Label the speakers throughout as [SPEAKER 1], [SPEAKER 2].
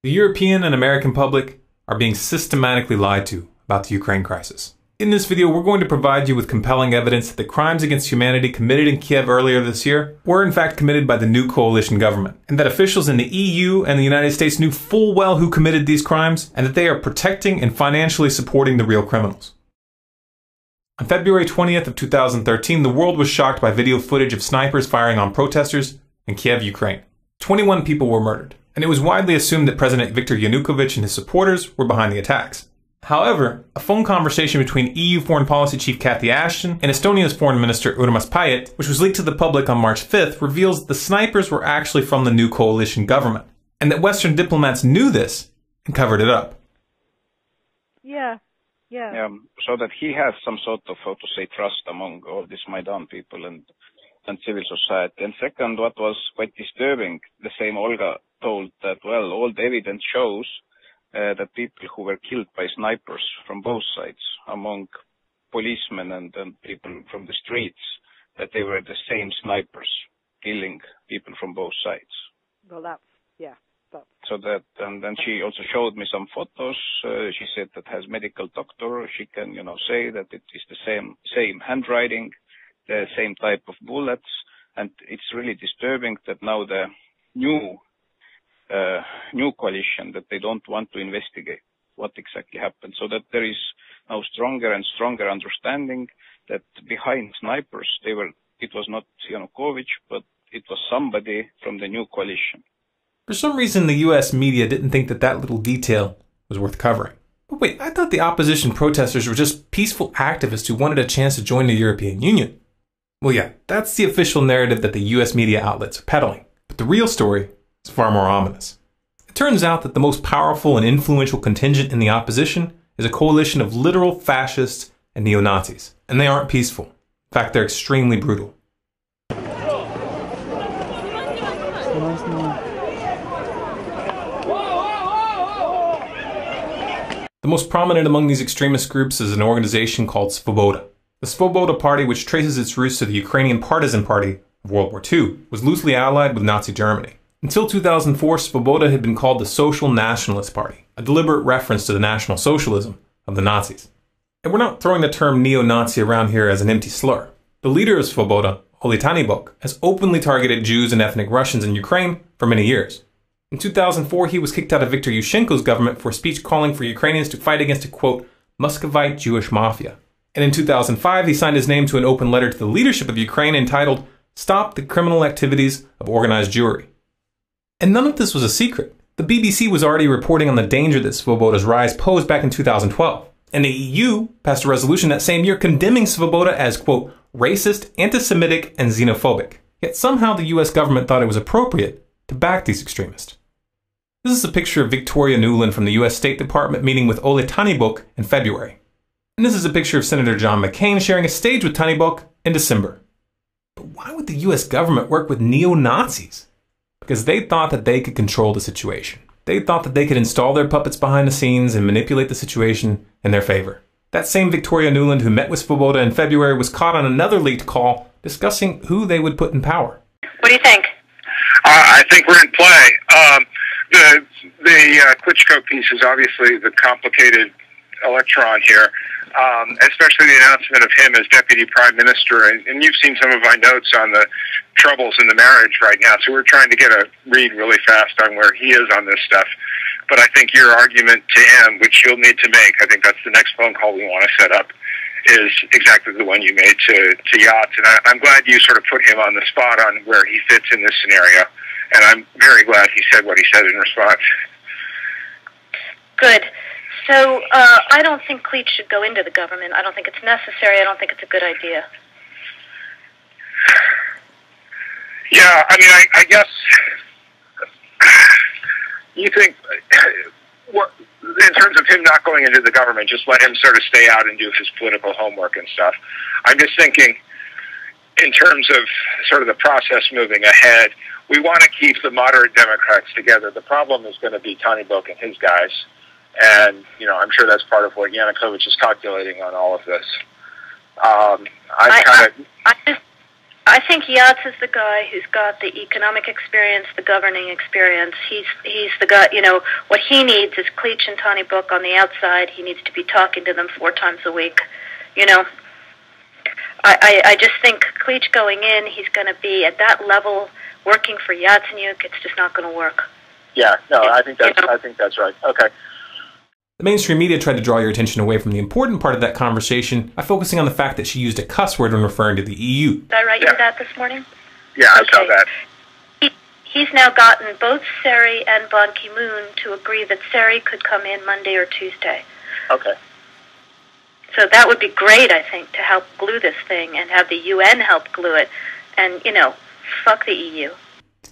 [SPEAKER 1] The European and American public are being systematically lied to about the Ukraine crisis. In this video, we're going to provide you with compelling evidence that the crimes against humanity committed in Kiev earlier this year were in fact committed by the new coalition government, and that officials in the EU and the United States knew full well who committed these crimes, and that they are protecting and financially supporting the real criminals. On February 20th of 2013, the world was shocked by video footage of snipers firing on protesters in Kiev, Ukraine. 21 people were murdered, and it was widely assumed that President Viktor Yanukovych and his supporters were behind the attacks. However, a phone conversation between EU Foreign Policy Chief Cathy Ashton and Estonia's Foreign Minister Urmas Paet, which was leaked to the public on March 5th, reveals that the snipers were actually from the new coalition government, and that Western diplomats knew this and covered it up.
[SPEAKER 2] Yeah.
[SPEAKER 3] So that he has some sort of, how to say, trust among all these Maidan people and civil society. And second, what was quite disturbing, the same Olga told that, well, all the evidence shows that people who were killed by snipers from both sides, among policemen and people from the streets, that they were the same snipers killing people from both sides.
[SPEAKER 2] Well, that's.
[SPEAKER 3] So that, and then she also showed me some photos. She said that has medical doctor. She can, say that it is the same handwriting, the same type of bullets, and it's really disturbing that now the new coalition, that they don't want to investigate what exactly happened, so that there is now stronger and stronger understanding that behind snipers it was not Yanukovych, but it was somebody from the new coalition.
[SPEAKER 1] For some reason, the US media didn't think that little detail was worth covering. But wait, I thought the opposition protesters were just peaceful activists who wanted a chance to join the European Union. Well, yeah, that's the official narrative that the US media outlets are peddling. But the real story is far more ominous. It turns out that the most powerful and influential contingent in the opposition is a coalition of literal fascists and neo-Nazis. And they aren't peaceful. In fact, they're extremely brutal. The most prominent among these extremist groups is an organization called Svoboda. The Svoboda Party, which traces its roots to the Ukrainian Partisan Party of World War II, was loosely allied with Nazi Germany. Until 2004, Svoboda had been called the Social Nationalist Party, a deliberate reference to the National Socialism of the Nazis. And we're not throwing the term neo-Nazi around here as an empty slur. The leader of Svoboda, Oleg Tanibok, has openly targeted Jews and ethnic Russians in Ukraine for many years. In 2004, he was kicked out of Viktor Yushchenko's government for a speech calling for Ukrainians to fight against a, quote, Muscovite Jewish mafia. And in 2005, he signed his name to an open letter to the leadership of Ukraine entitled, Stop the Criminal Activities of Organized Jewry. And none of this was a secret. The BBC was already reporting on the danger that Svoboda's rise posed back in 2012. And the EU passed a resolution that same year condemning Svoboda as, quote, racist, anti-Semitic, and xenophobic. Yet somehow the US government thought it was appropriate to back these extremists. This is a picture of Victoria Nuland from the US State Department meeting with Oleg Tanibok in February. And this is a picture of Senator John McCain sharing a stage with Tanibok in December. But why would the US government work with neo-Nazis? Because they thought that they could control the situation. They thought that they could install their puppets behind the scenes and manipulate the situation in their favor. That same Victoria Nuland who met with Svoboda in February was caught on another leaked call discussing who they would put in power.
[SPEAKER 4] What do you think?
[SPEAKER 5] I think we're in play. The Klitschko piece is obviously the complicated electron here, especially the announcement of him as deputy prime minister. And you've seen some of my notes on the troubles in the marriage right now, so we're trying to get a read really fast on where he is on this stuff. But I think your argument to him, which you'll need to make, I think that's the next phone call we want to set up, is exactly the one you made to Yachts. And I'm glad you sort of put him on the spot on where he fits in this scenario. And I'm very glad he said what he said in response.
[SPEAKER 4] Good. So I don't think Klitsch should go into the government. I don't think it's necessary. I don't think it's a good idea.
[SPEAKER 5] Yeah, I mean, I guess you think, in terms of him not going into the government, just let him sort of stay out and do his political homework and stuff. I'm just thinking, in terms of sort of the process moving ahead, we want to keep the moderate Democrats together. The problem is going to be Tanibok and his guys. And, I'm sure that's part of what Yanukovych is calculating on all of this.
[SPEAKER 4] I think Yats is the guy who's got the economic experience, the governing experience. He's the guy, you know, what he needs is Cleach and Tony Book on the outside. He needs to be talking to them 4 times a week, you know. I just think Cleach going in, he's going to be at that level working for Yatsenyuk. It's just not going to work.
[SPEAKER 6] Yeah, no, I think that's right. Okay.
[SPEAKER 1] The mainstream media tried to draw your attention away from the important part of that conversation by focusing on the fact that she used a cuss word when referring to the EU.
[SPEAKER 4] Did I write you that this morning?
[SPEAKER 5] Yeah, I saw that.
[SPEAKER 4] He's now gotten both Seri and Ban Ki-moon to agree that Seri could come in Monday or Tuesday.
[SPEAKER 6] Okay.
[SPEAKER 4] So that would be great, I think, to help glue this thing and have the UN help glue it. And, you know, fuck the EU.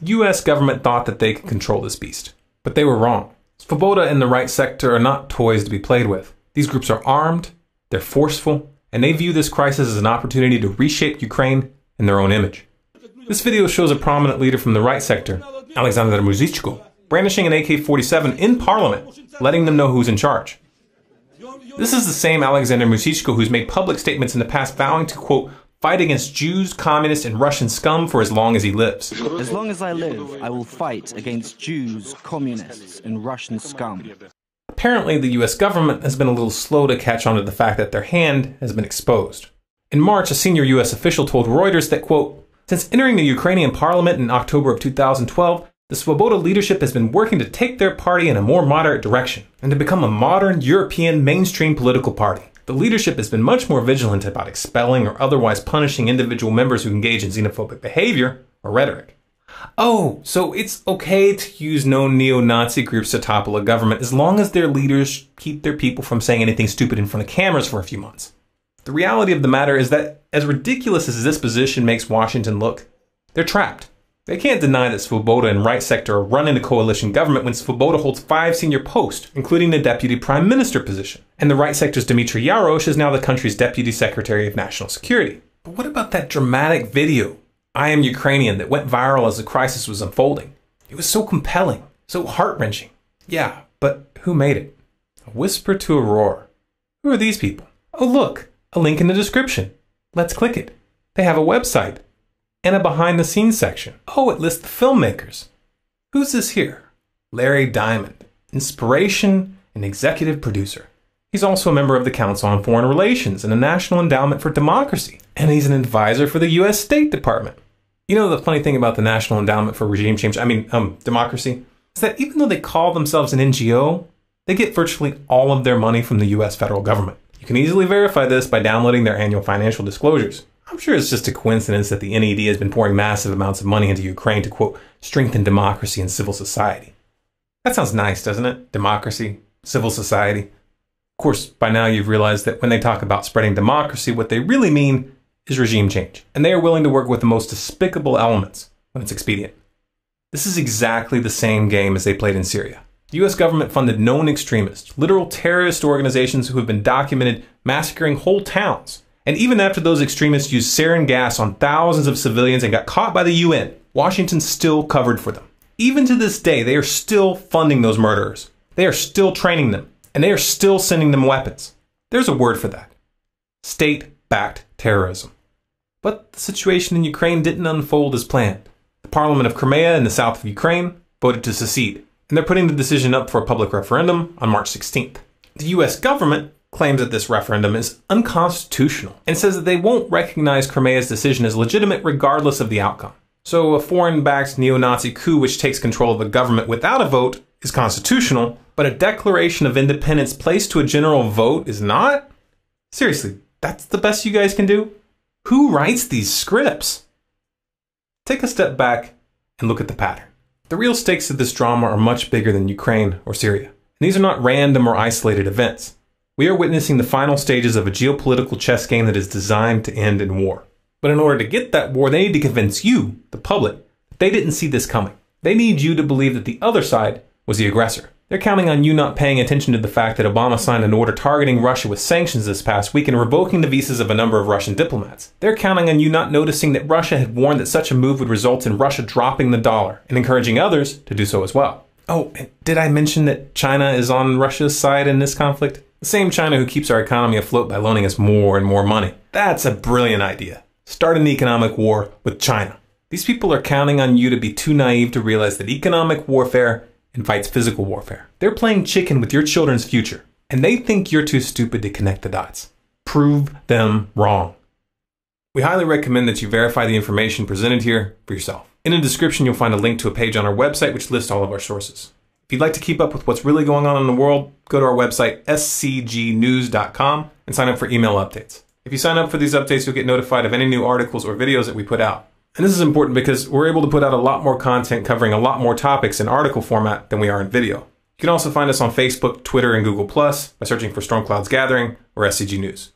[SPEAKER 1] The US government thought that they could control this beast, but they were wrong. Svoboda and the right sector are not toys to be played with. These groups are armed, they're forceful, and they view this crisis as an opportunity to reshape Ukraine in their own image. This video shows a prominent leader from the right sector, Alexander Muzychko, brandishing an AK-47 in parliament, letting them know who's in charge. This is the same Alexander Muzychko who's made public statements in the past vowing to, quote, fight against Jews, communists, and Russian scum for as long as he lives.
[SPEAKER 7] As long as I live, I will fight against Jews, communists, and Russian scum.
[SPEAKER 1] Apparently, the US government has been a little slow to catch on to the fact that their hand has been exposed. In March, a senior US official told Reuters that, quote, since entering the Ukrainian parliament in October of 2012, the Svoboda leadership has been working to take their party in a more moderate direction and to become a modern European mainstream political party. The leadership has been much more vigilant about expelling or otherwise punishing individual members who engage in xenophobic behavior or rhetoric. Oh, so it's okay to use known neo-Nazi groups to topple a government as long as their leaders keep their people from saying anything stupid in front of cameras for a few months. The reality of the matter is that, as ridiculous as this position makes Washington look, they're trapped. They can't deny that Svoboda and right sector are running a coalition government when Svoboda holds 5 senior posts, including the deputy prime minister position. And the right sector's Dmitry Yarosh is now the country's deputy secretary of national security. But what about that dramatic video, I Am Ukrainian, that went viral as the crisis was unfolding? It was so compelling, so heart-wrenching. Yeah, but who made it? A whisper to a roar. Who are these people? Oh look, a link in the description. Let's click it. They have a website. And a behind-the-scenes section. Oh, it lists the filmmakers. Who's this here? Larry Diamond, inspiration and executive producer. He's also a member of the Council on Foreign Relations and the National Endowment for Democracy. And he's an advisor for the US State Department. You know the funny thing about the National Endowment for Democracy? Is that even though they call themselves an NGO, they get virtually all of their money from the US federal government. You can easily verify this by downloading their annual financial disclosures. I'm sure it's just a coincidence that the NED has been pouring massive amounts of money into Ukraine to, quote, strengthen democracy and civil society. That sounds nice, doesn't it? Democracy, civil society. Of course, by now you've realized that when they talk about spreading democracy, what they really mean is regime change. And they are willing to work with the most despicable elements when it's expedient. This is exactly the same game as they played in Syria. The US government funded known extremists, literal terrorist organizations who have been documented massacring whole towns. And even after those extremists used sarin gas on thousands of civilians and got caught by the UN, Washington still covered for them. Even to this day, they are still funding those murderers. They are still training them, and they are still sending them weapons. There's a word for that. State-backed terrorism. But the situation in Ukraine didn't unfold as planned. The Parliament of Crimea in the south of Ukraine voted to secede, and they're putting the decision up for a public referendum on March 16th. The US government claims that this referendum is unconstitutional and says that they won't recognize Crimea's decision as legitimate regardless of the outcome. So a foreign-backed neo-Nazi coup which takes control of the government without a vote is constitutional, but a declaration of independence placed to a general vote is not? Seriously, that's the best you guys can do? Who writes these scripts? Take a step back and look at the pattern. The real stakes of this drama are much bigger than Ukraine or Syria. And these are not random or isolated events. We are witnessing the final stages of a geopolitical chess game that is designed to end in war. But in order to get that war, they need to convince you, the public, that they didn't see this coming. They need you to believe that the other side was the aggressor. They're counting on you not paying attention to the fact that Obama signed an order targeting Russia with sanctions this past week and revoking the visas of a number of Russian diplomats. They're counting on you not noticing that Russia had warned that such a move would result in Russia dropping the dollar and encouraging others to do so as well. Oh, and did I mention that China is on Russia's side in this conflict? The same China who keeps our economy afloat by loaning us more and more money. That's a brilliant idea. start an economic war with China. These people are counting on you to be too naive to realize that economic warfare invites physical warfare. They're playing chicken with your children's future, and they think you're too stupid to connect the dots. Prove them wrong. We highly recommend that you verify the information presented here for yourself. In the description, you'll find a link to a page on our website which lists all of our sources. If you'd like to keep up with what's really going on in the world, go to our website, scgnews.com, and sign up for email updates. If you sign up for these updates, you'll get notified of any new articles or videos that we put out. And this is important because we're able to put out a lot more content covering a lot more topics in article format than we are in video. You can also find us on Facebook, Twitter, and Google+, by searching for Storm Clouds Gathering or SCG News.